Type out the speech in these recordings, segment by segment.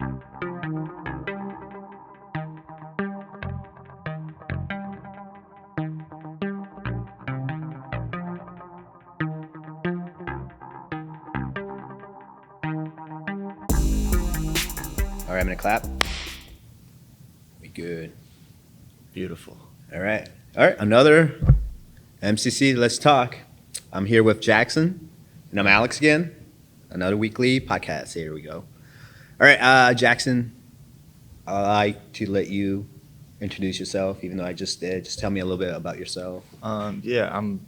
All right, I'm gonna clap. We good. Beautiful. All right. Another MCC. Let's talk. I'm here with Jackson, and I'm Alex again. Another weekly podcast. Here we go. All right, Jackson. I'd like to let you introduce yourself, even though I just did. Just tell me a little bit about yourself. Yeah, I'm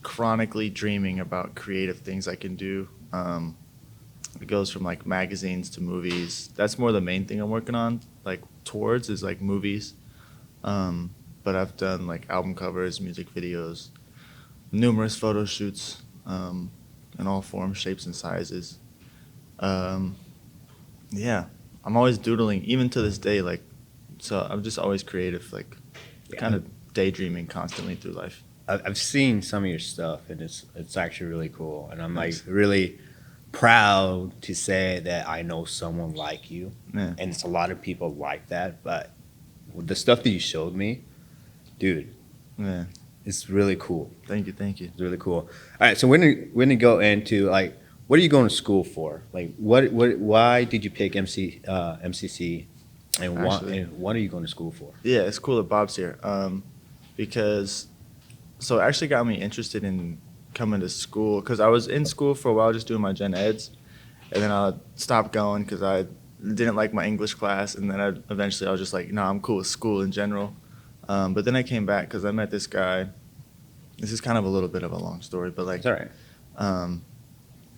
chronically dreaming about creative things I can do. It goes from like magazines to movies. That's more the main thing I'm working on, like towards is like movies. But I've done like album covers, music videos, numerous photo shoots, in all forms, shapes, and sizes. Yeah, I'm always doodling, even to this day. Like, so I'm just always creative, like kind of daydreaming constantly through life. I've seen some of your stuff, and it's actually really cool. And I'm Thanks. like really proud to say that I know someone like you. Yeah. And it's a lot of people like that. But the stuff that you showed me, dude, Yeah. it's really cool. Thank you. It's really cool. All right, so when we go into like, what are you going to school for? Like, why did you pick MCC, and what are you going to school for? Yeah, it's cool that Bob's here. Because so it actually got me interested in coming to school because I was in school for a while just doing my gen eds, and then I stopped going because I didn't like my English class, and then eventually I was just like, no, I'm cool with school in general. But then I came back because I met this guy. This is kind of a little bit of a long story, but like, It's all right.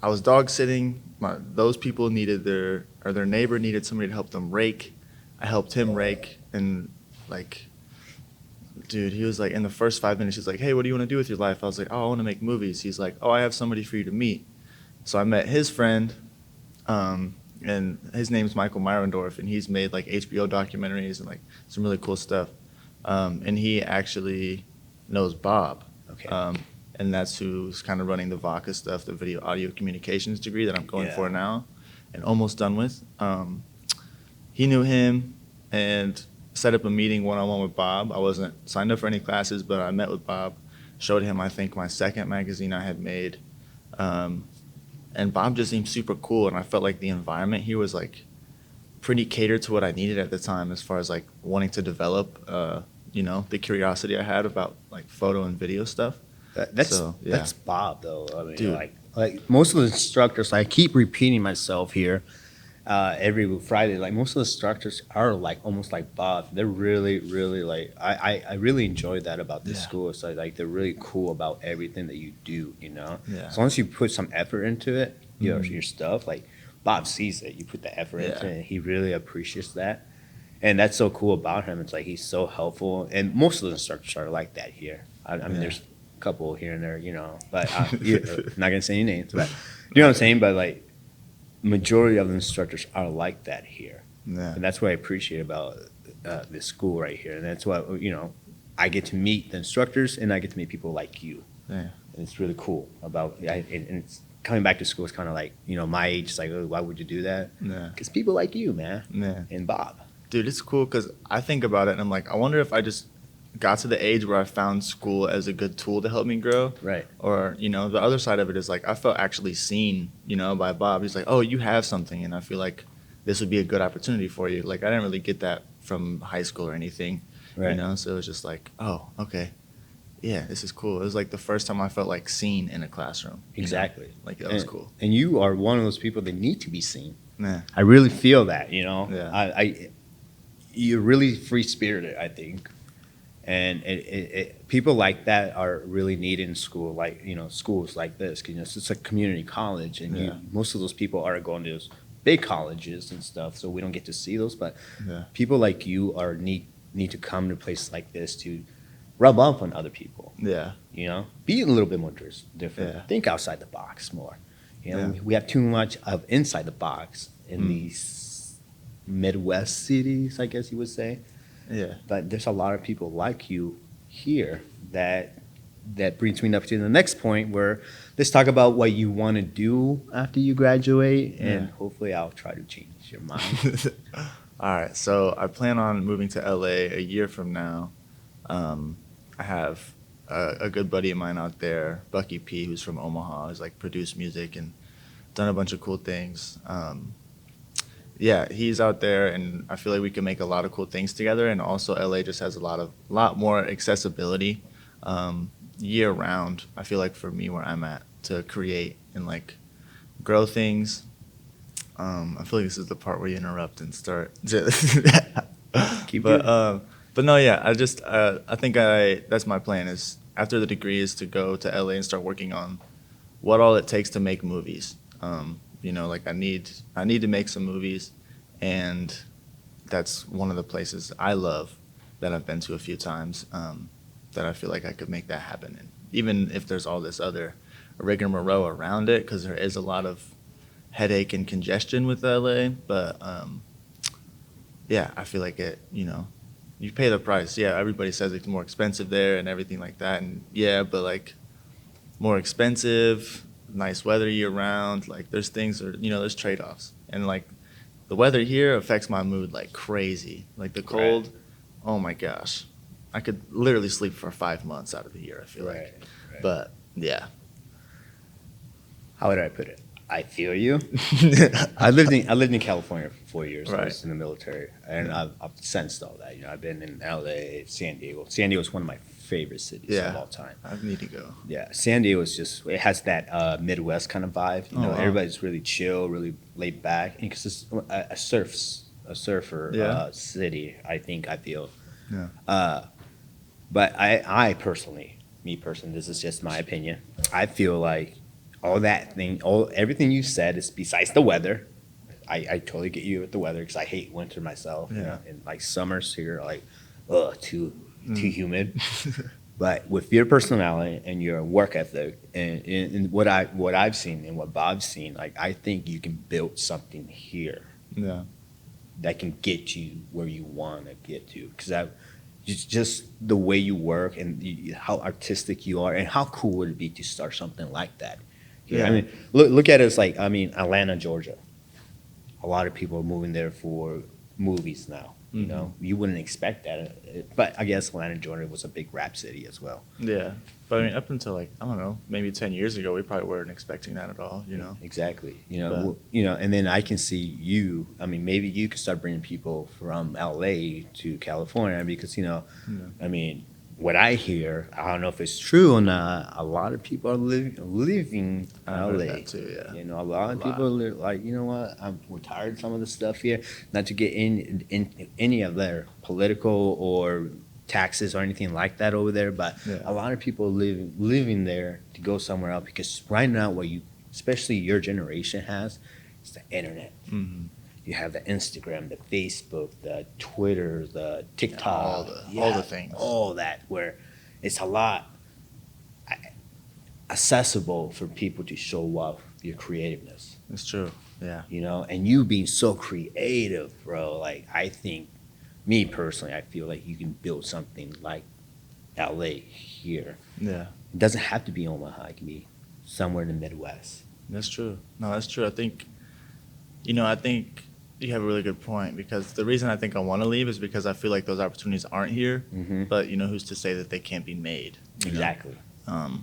I was dog sitting. Those people needed their neighbor needed somebody to help them rake. I helped him rake, and like, dude, he was like, in the first 5 minutes, he's like, hey, what do you want to do with your life? I was like, oh, I want to make movies. He's like, oh, I have somebody for you to meet. So I met his friend, and his name's Michael Meyerendorf, and he's made like HBO documentaries and like some really cool stuff. And he actually knows Bob. Okay. And that's who's kind of running the VACA stuff, the Video Audio Communications degree that I'm going for now and almost done with. He knew him and set up a meeting one-on-one with Bob. I wasn't signed up for any classes, but I met with Bob, showed him, I think, my second magazine I had made. And Bob just seemed super cool, and I felt like the environment here was like pretty catered to what I needed at the time as far as like wanting to develop, the curiosity I had about like photo and video stuff. That's Bob though. I mean, Dude. like most of the instructors, I keep repeating myself here every Friday. Like most of the instructors are like almost like Bob. They're really, really like I really enjoy that about this school. So like they're really cool about everything that you do. Yeah. As long as you put some effort into it, your stuff. Like Bob sees it. You put the effort into it. And he really appreciates that. And that's so cool about him. It's like he's so helpful. And most of the instructors are like that here. I mean, there's a couple here and there, but I'm not going to say any names. But you know what I'm saying? But like majority of the instructors are like that here. Yeah. And that's what I appreciate about this school right here. And that's what, I get to meet the instructors and I get to meet people like you. Yeah. And it's really cool and it's coming back to school is kind of like, my age. It's like, oh, why would you do that? Yeah. Because people like you, man. Yeah. And Bob. Dude, it's cool because I think about it and I'm like, I wonder if I just got to the age where I found school as a good tool to help me grow. Right. Or, the other side of it is like, I felt actually seen, by Bob. He's like, oh, you have something. And I feel like this would be a good opportunity for you. Like, I didn't really get that from high school or anything, Right. So it was just like, oh, okay. Yeah, this is cool. It was like the first time I felt like seen in a classroom. Exactly. Like, that was cool. And you are one of those people that need to be seen. Yeah. I really feel that, Yeah. You're really free-spirited, I think. And people like that are really needed in school, like, schools like this. It's a community college, and most of those people are going to those big colleges and stuff, so we don't get to see those. But people like you need to come to places like this to rub up on other people. Yeah. Be a little bit more different. Yeah. Think outside the box more. We have too much of inside the box in these Midwest cities, I guess you would say. Yeah. But there's a lot of people like you here that that brings me up to the next point where let's talk about what you want to do after you graduate, and hopefully I'll try to change your mind. All right, so I plan on moving to LA a year from now. I have a good buddy of mine out there, Bucky P, who's from Omaha, who's like produced music and done a bunch of cool things. Yeah, he's out there, and I feel like we can make a lot of cool things together. And also, LA just has a lot more accessibility year round. I feel like for me, where I'm at, to create and like grow things. I feel like this is the part where you interrupt and start. But no, yeah, I think that's my plan. Is after the degree is to go to LA and start working on what all it takes to make movies. Like I need to make some movies, and that's one of the places I love that I've been to a few times, that I feel like I could make that happen. And even if there's all this other rigmarole around it, because there is a lot of headache and congestion with LA, but yeah, I feel like you pay the price. Yeah, everybody says it's more expensive there and everything like that, and yeah, but like more expensive, nice weather year round, like there's things there's trade-offs, and like the weather here affects my mood like crazy. Like the cold, right. Oh my gosh, I could literally sleep for 5 months out of the year, I feel like. But yeah, how would I put it? I feel you. I lived in California for 4 years. Right. I was in the military, and I've sensed all that. I've been in LA, San Diego. San Diego is one of my favorite cities of all time. I need to go. Yeah, San Diego is it has that Midwest kind of vibe. Wow. Everybody's really chill, really laid back, because it's a surfer city. I feel. Yeah. But I personally, this is just my opinion. I feel like everything you said is besides the weather. I totally get you with the weather, because I hate winter myself. Yeah. And like summers here are like, too humid. But with your personality and your work ethic and what I've seen and what Bob's seen, like I think you can build something here. Yeah. That can get you where you want to get to, because just the way you work and how artistic you are, and how cool would it be to start something like that? Yeah. I mean, look at it as Atlanta, Georgia. A lot of people are moving there for movies now. You wouldn't expect that, but I guess Atlanta, Georgia was a big rap city as well. Yeah, but I mean, up until I don't know, maybe 10 years ago, we probably weren't expecting that at all. Exactly. And then I can see you. I mean, maybe you could start bringing people from LA to California, because I mean, what I hear, I don't know if it's true or not, a lot of people are leaving LA. I heard that too, yeah. A lot of people are like, you know what, we're tired of some of the stuff here. Not to get in any of their political or taxes or anything like that over there, but a lot of people living there to go somewhere else, because right now especially your generation has, is the internet. Mm-hmm. You have the Instagram, the Facebook, the Twitter, the TikTok, all the things, all that, where it's a lot accessible for people to show off your creativeness. It's true, yeah. And you being so creative, bro. Like I think, me personally, I feel like you can build something like LA here. Yeah, it doesn't have to be Omaha. It can be somewhere in the Midwest. That's true. No, that's true. I think you have a really good point, because the reason I think I want to leave is because I feel like those opportunities aren't here. Mm-hmm. But who's to say that they can't be made? Exactly. And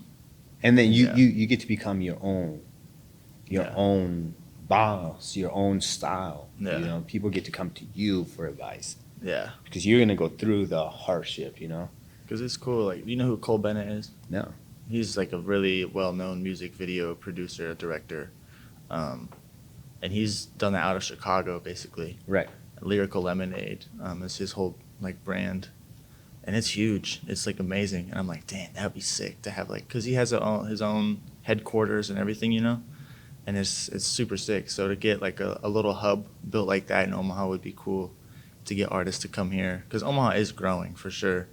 then you get to become your own boss, your own style. Yeah. People get to come to you for advice. Yeah. Because you're gonna go through the hardship. Because it's cool. Like, you know who Cole Bennett is? No. He's like a really well-known music video producer, director. And he's done that out of Chicago, basically. Right. Lyrical Lemonade is his whole like brand, and it's huge. It's like amazing, and I'm like, dang, that would be sick to have, like, because he has his own headquarters and everything, and it's super sick. So to get like a little hub built like that in Omaha would be cool, to get artists to come here, because Omaha is growing for sure.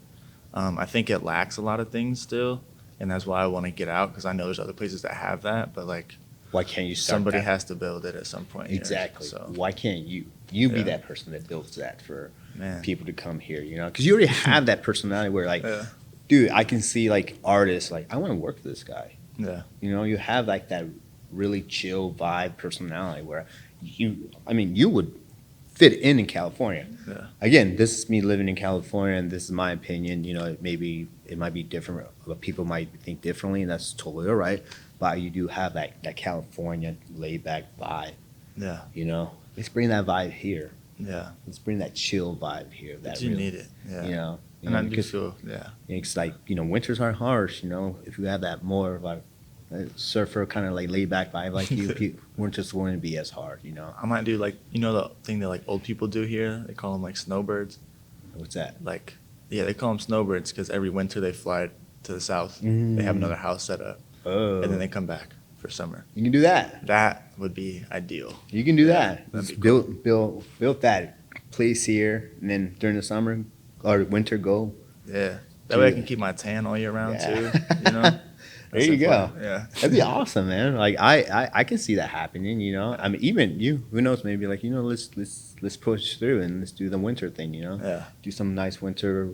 I think it lacks a lot of things still, and that's why I want to get out, because I know there's other places that have that, but like, why can't you start somebody that? Has to build it at some point. Exactly. Here, so. Why can't you be that person that builds that for Man. people to come here? Because you already have that personality where, like, dude, I can see like artists like I want to work with this guy. Yeah. You know, you have like that really chill vibe personality where you would fit in California. Yeah. Again, this is me living in California, and this is my opinion. You know, it might be different, but people might think differently, and that's totally all right. But you do have that California laid back vibe. Yeah. You know, let's bring that vibe here. Yeah. Let's bring that chill vibe here. That You really, need it. Yeah. And I do feel, it's like, winters are harsh. You know, if you have that more like surfer kind of like laid back vibe like you, winters wouldn't be as hard. You know, I might do like, the thing that like old people do here. They call them like snowbirds. what's that? Like, yeah, they call them snowbirds because every winter they fly to the south. Mm. They have another house set up, Oh, and then they come back for summer. you can do that. That would be ideal. You can do that. that'd Just be cool. build that place here, and then during the summer or winter go. Yeah. That way I Dude. can keep my tan all year round Yeah. too. You know. There you go. Yeah. That'd be awesome, man. Like I can see that happening. You know, I mean, even you. Who knows? Maybe like let's push through and let's do the winter thing. You know, Yeah. do some nice winter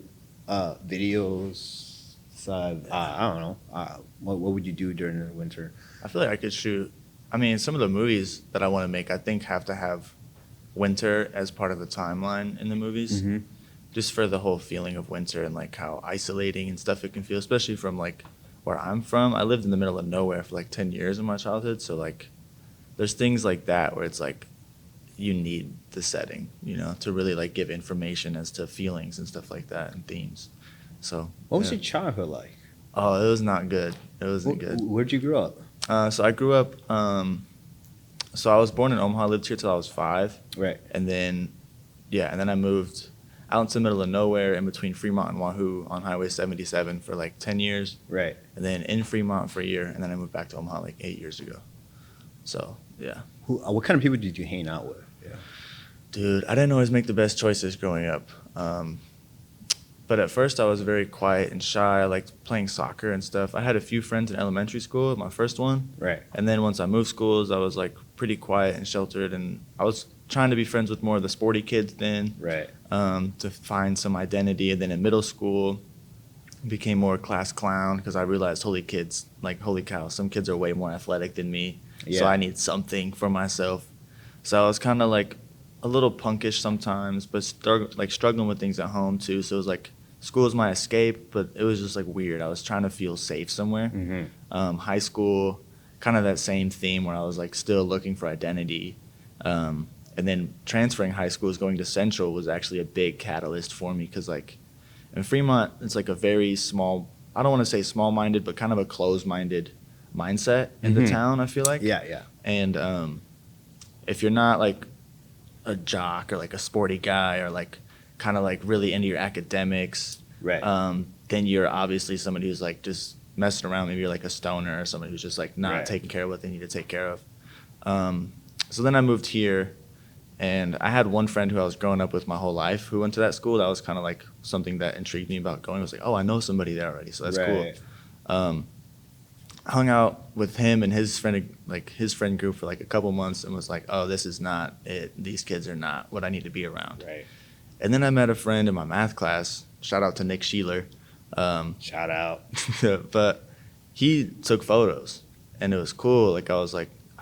videos. So I don't know. What would you do during the winter? I feel like I could shoot. I mean, some of the movies that I want to make, I think, have to have winter as part of the timeline in the movies, Mhm. just for the whole feeling of winter and like how isolating and stuff it can feel, especially from like where I'm from. I lived in the middle of nowhere for like 10 years in my childhood, so like there's things like that where it's like you need the setting, to really like give information as to feelings and stuff like that and themes. So What was yeah. your childhood like? Oh, it was not good. It wasn't good. Where'd you grow up? So I grew up. So I was born in Omaha. Lived here till I was 5, Right. and then I moved out into the middle of nowhere in between Fremont and Wahoo on Highway 77 for like 10 years, Right. and then in Fremont for a year, and then I moved back to Omaha like 8 years ago. So yeah, What kind of people did you hang out with? Yeah. dude, I didn't always make the best choices growing up. But at first I was very quiet and shy. I liked playing soccer and stuff. I had a few friends in elementary school, my first one. Right. And then once I moved schools, I was like pretty quiet and sheltered, and I was trying to be friends with more of the sporty kids then, Right. to find some identity. And then in middle school, became more class clown because I realized, holy cow, some kids are way more athletic than me, so Yeah. I need something for myself. So I was kind of like a little punkish sometimes, but struggling with things at home too. So it was like school was my escape, but it was just like weird. I was trying to feel safe somewhere. Mm-hmm. High school, kind of that same theme where I was like still looking for identity. And then transferring high schools, going to Central was actually a big catalyst for me because like in Fremont, it's like a very small, I don't want to say small-minded, but kind of a closed-minded mindset in the Mhm. town, I feel like. Yeah. Yeah. And if you're not like a jock or like a sporty guy or like kind of like really into your academics, Right. then you're obviously somebody who's like just messing around. Maybe you're like a stoner or somebody who's just like not Right. taking care of what they need to take care of. So then I moved here, and I had one friend who I was growing up with my whole life who went to that school. That was kind of like something that intrigued me about going. I was like, oh, I know somebody there already, so that's Right. cool. Hung out with him and his friend group for like a couple months and was like, oh, this is not it. These kids are not what I need to be around. Right. And then I met a friend in my math class. Shout out to Nick Sheeler. Shout out. But he took photos, and it was cool. Like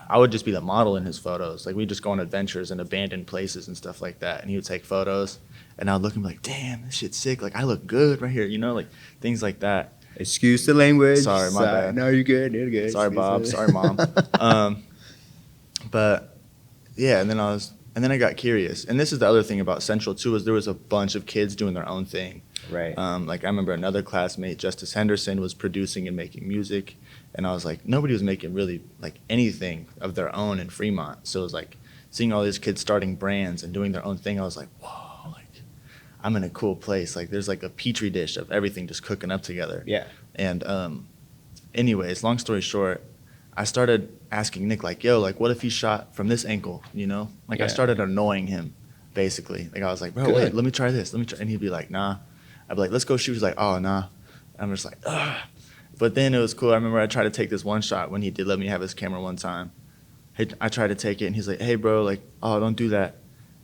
I would just be the model in his photos. Like we'd just go on adventures in abandoned places and stuff like that. And he would take photos, and I'd look and be like, damn, this shit's sick. Like I look good right here, like things like that. Excuse the language. Sorry, my bad. No, you're good. You're good. Sorry, Excuse Bob. it. Sorry, Mom. But yeah, and then I got curious. And this is the other thing about Central too, is there was a bunch of kids doing their own thing. Right. Like I remember another classmate, Justice Henderson, was producing and making music, and I was like, nobody was making really like anything of their own in Fremont. So it was like seeing all these kids starting brands and doing their own thing. I was like, whoa, like I'm in a cool place. Like there's like a petri dish of everything just cooking up together. Yeah. And anyways, long story short, I started asking Nick like, yo, like what if he shot from this angle, Like I Yeah. started annoying him, basically. Like I was like, bro, Good. wait, let me try this. And he'd be like, nah. I'd be like, let's go shoot. He's like, oh, nah. I'm just like, ugh. But then it was cool. I remember I tried to take this one shot when he did let me have his camera one time. I tried to take it, and he's like, hey, bro, like, oh, don't do that.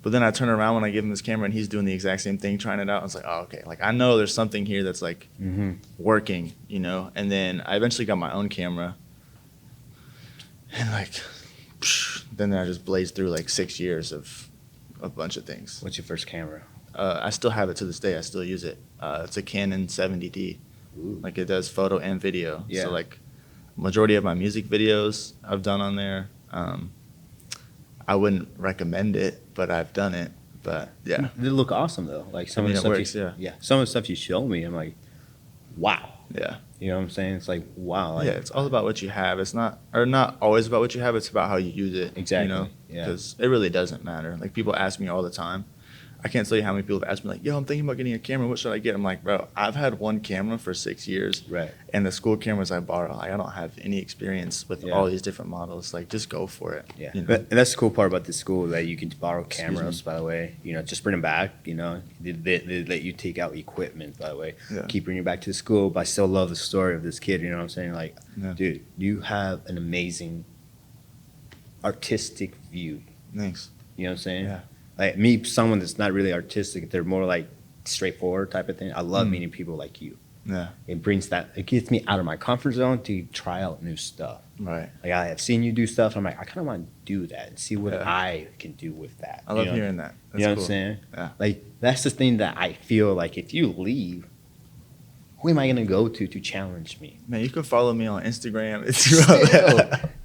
But then I turn around when I give him this camera and he's doing the exact same thing, trying it out. I was like, oh, okay. Like, I know there's something here that's like working, you know? And then I eventually got my own camera. And like, then I just blazed through like 6 years of a bunch of things. What's your first camera? I still have it to this day. I still use it. It's a Canon 70D. Ooh. Like, it does photo and video. Yeah. So like, majority of my music videos I've done on there. I wouldn't recommend it, but I've done it. But yeah, They look awesome though. Like some I mean, of the it stuff works, yeah. some of the stuff you show me, I'm like, wow. yeah, You know what I'm saying? It's like, wow. Like, yeah. It's all about what you have. It's not always about what you have. It's about how you use it. Exactly, You know, yeah. because it really doesn't matter. Like, people ask me all the time. I can't tell you how many people have asked me, like, yo, I'm thinking about getting a camera. What should I get? I'm like, bro, I've had one camera for 6 years. Right. And the school cameras I borrow, like, I don't have any experience with Yeah. all these different models. Like, just go for it. Yeah. You know? And that's the cool part about the school, that you can borrow Excuse cameras, me. by the way. You know, just bring them back. You know, they let you take out equipment, by the way. Yeah. Keep bringing it back to the school, but I still love the story of this kid. You know what I'm saying? Like, Yeah. dude, you have an amazing artistic view. Thanks. You know what I'm saying? Yeah. Like me, someone that's not really artistic, they're more like straightforward type of thing. I love meeting people like you. Yeah. It gets me out of my comfort zone to try out new stuff. Right. Like, I have seen you do stuff, and I'm like, I kind of want to do that and see what Yeah. I can do with that. I love you know? hearing that. That's You know cool. what I'm saying? Yeah. Like, that's the thing that I feel like if you leave, who am I going to go to challenge me? Man, you can follow me on Instagram. It's Still,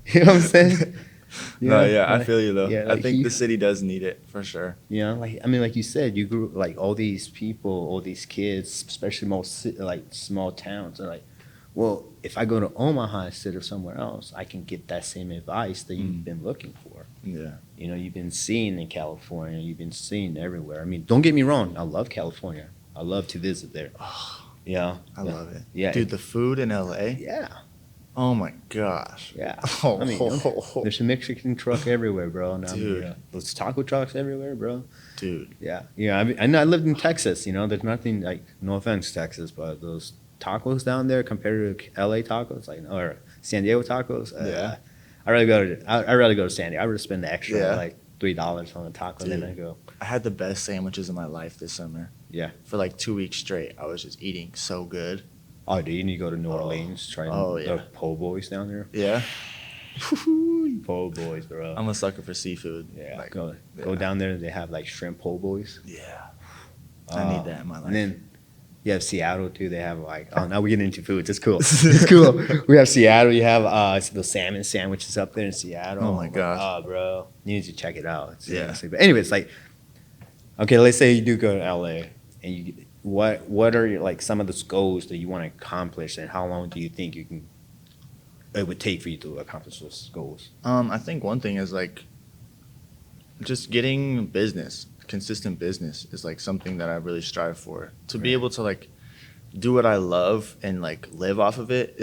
you know what I'm saying? You No, know, yeah, I like- feel you though. yeah, I like think you- the city does need it for sure. You know, like, I mean, like you said, you grew like all these people, all these kids, especially like small towns. Are like, well, if I go to Omaha instead of somewhere else, I can get that same advice that you've been looking for. Yeah. You know, you've been seeing in California, you've been seeing everywhere. I mean, don't get me wrong, I love California. I love to visit there. Yeah, I love it. Yeah, Dude, the food in LA. yeah, Oh my gosh. yeah. Oh, I mean, there's a Mexican truck everywhere, bro. Now, Dude. there's taco trucks everywhere, bro. Dude. Yeah, yeah. I mean, I know I lived in Texas. You know, there's nothing like, no offense, Texas, but those tacos down there compared to LA tacos, like, or San Diego tacos. Yeah. I'd rather go to San Diego. I'd rather spend the extra Yeah. like $3 on a taco than Dude. I go. I had the best sandwiches in my life this summer. Yeah. For like 2 weeks straight. I was just eating so good. Oh, dude, you need to go to New Oh. Orleans. Try Oh, the yeah. po' boys down there. Yeah. Po' boys, bro. I'm a sucker for seafood. Yeah, Like, go yeah. down there. They have like shrimp po' boys. Yeah. I need that in my life. And then you have Seattle too. They have like, oh, now we're getting into foods. It's cool. It's cool. We have Seattle. You have the salmon sandwiches up there in Seattle. Oh my gosh. Oh, bro, you need to check it out. It's Yeah. seriously- But anyways, like, okay, let's say you do go to LA, and you, what are your, like some of the goals that you want to accomplish, and how long do you think it would take for you to accomplish those goals? I think one thing is like just getting business, consistent business is like something that I really strive for. To be Right. able to like do what I love and like live off of it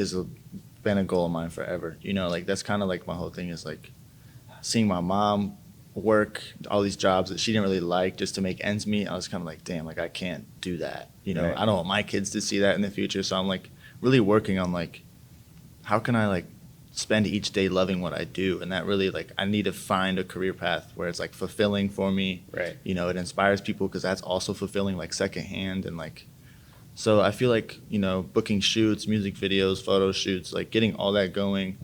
been a goal of mine forever. You know, like that's kind of like my whole thing is like seeing my mom work all these jobs that she didn't really like just to make ends meet. I was kind of like, damn, like I can't do that. You know, Right. I don't want my kids to see that in the future. So I'm like really working on like, how can I like spend each day loving what I do? And that really like, I need to find a career path where it's like fulfilling for me. Right. You know, it inspires people because that's also fulfilling like secondhand. And like, so I feel like, you know, booking shoots, music videos, photo shoots, like getting all that going,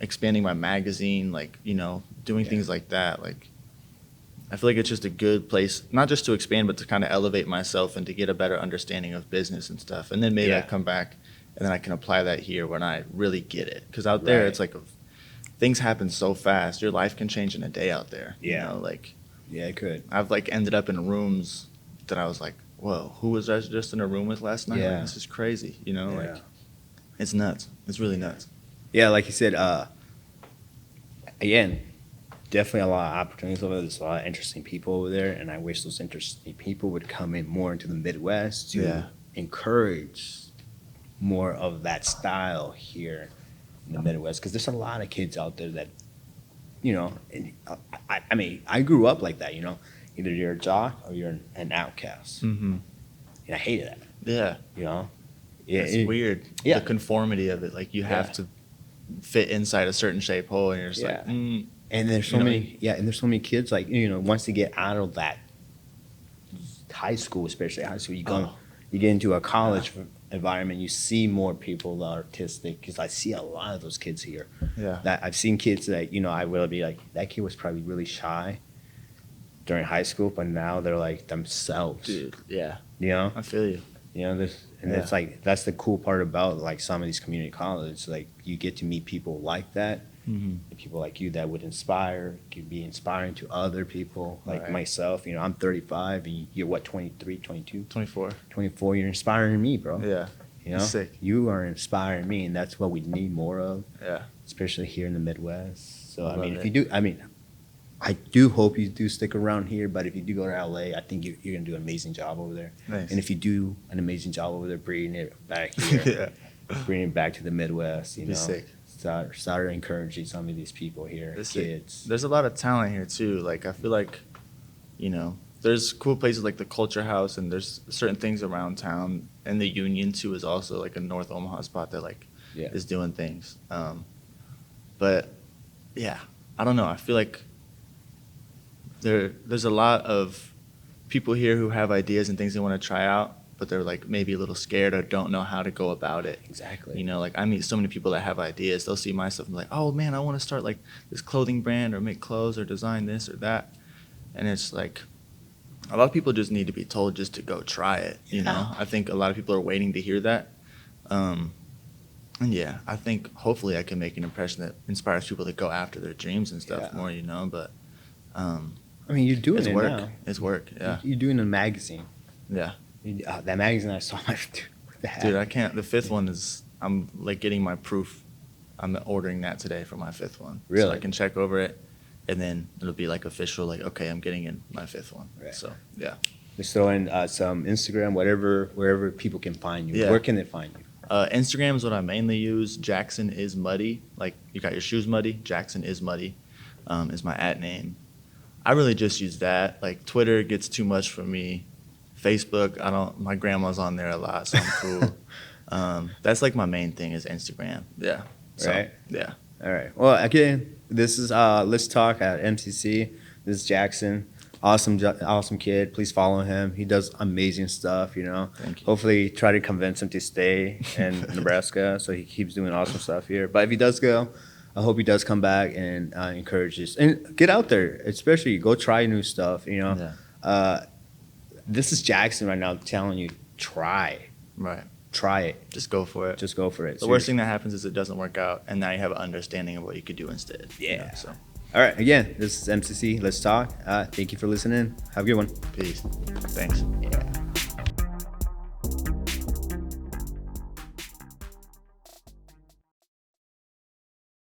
expanding my magazine, like, you know, doing Yeah. things like that. Like, I feel like it's just a good place, not just to expand, but to kind of elevate myself and to get a better understanding of business and stuff. And then maybe I Yeah. come back and then I can apply that here when I really get it. Because out there, Right. it's like things happen so fast. Your life can change in a day out there. Yeah. You know, like Yeah, it could. I've like ended up in rooms that I was like, whoa, who was I just in a room with last night? Yeah. Like, this is crazy. You know, Yeah. like it's nuts. It's really nuts. Yeah, like you said, again, definitely a lot of opportunities over there. There's a lot of interesting people over there, and I wish those interesting people would come in more into the Midwest to Yeah. encourage more of that style here in the Midwest. Because there's a lot of kids out there that, you know, and I mean, I grew up like that, you know. Either you're a jock or you're an outcast. Mm-hmm. And I hated that, Yeah. you know. Yeah, It's weird. yeah. The conformity of it. Like you have Yeah. to fit inside a certain shape hole and you're just Yeah. like, And there's so many kids, like, once they get out of that high school, especially high school, you get into a college environment, you see more people that are artistic, because I see a lot of those kids here. Yeah. That I've seen kids that, I will be like, that kid was probably really shy during high school, but now they're like themselves. Dude, yeah. I feel you. It's like, that's the cool part about like some of these community colleges. Like, you get to meet people like that, Mm-hmm. people like you that would inspire, could be inspiring to other people like Right. myself. I'm 35 and you're what, 23, 22? 24. 24, you're inspiring me, bro. Yeah. Sick. You are inspiring me, and that's what we need more of, Yeah. especially here in the Midwest. So, Love if it. you do, I do hope you do stick around here, but if you do go to LA, I think you're going to do an amazing job over there. Nice. And if you do an amazing job over there, bringing it back here, bringing it back to the Midwest, Be sick. Start encouraging some of these people here, kids. There's a lot of talent here too. Like, I feel like, there's cool places like the Culture House, and there's certain things around town, and the Union too is also like a North Omaha spot that is doing things. But yeah, I don't know. I feel like there's a lot of people here who have ideas and things they want to try out, but they're like maybe a little scared or don't know how to go about it. Exactly. Like, I meet so many people that have ideas. They'll see my stuff and be like, oh man, I want to start like this clothing brand or make clothes or design this or that. And it's like, a lot of people just need to be told just to go try it. I think a lot of people are waiting to hear that. And yeah, I think hopefully I can make an impression that inspires people to go after their dreams and stuff more, but you're doing it's it work. now. It's work, yeah. You're doing a magazine. Yeah. That magazine I saw, Dude, I can't. The fifth one I'm like getting my proof. I'm ordering that today for my fifth one. Really? So I can check over it, and then it'll be like official, like, okay, I'm getting in my fifth one. Right. So, yeah. Just throw in some Instagram, wherever people can find you. Yeah. Where can they find you? Instagram is what I mainly use. Jackson is Muddy. Like, you got your shoes muddy. Jackson is Muddy is my @name. I really just use that. Like, Twitter gets too much for me. Facebook, my grandma's on there a lot, so I'm cool. That's like my main thing is Instagram. Yeah. So, Right. Yeah. All right. Well, again, this is Let's Talk at MCC. This is Jackson. Awesome kid. Please follow him. He does amazing stuff, Thank you. Hopefully try to convince him to stay in Nebraska, so he keeps doing awesome stuff here. But if he does go, I hope he does come back and encourage us. And get out there, especially go try new stuff, Yeah. This is Jackson right now telling you, try it. Just go for it. Just go for it. The worst thing that happens is it doesn't work out, and now you have an understanding of what you could do instead. Yeah. So, All right. Again, this is MCC. Let's talk. Thank you for listening. Have a good one. peace. Thanks. Yeah.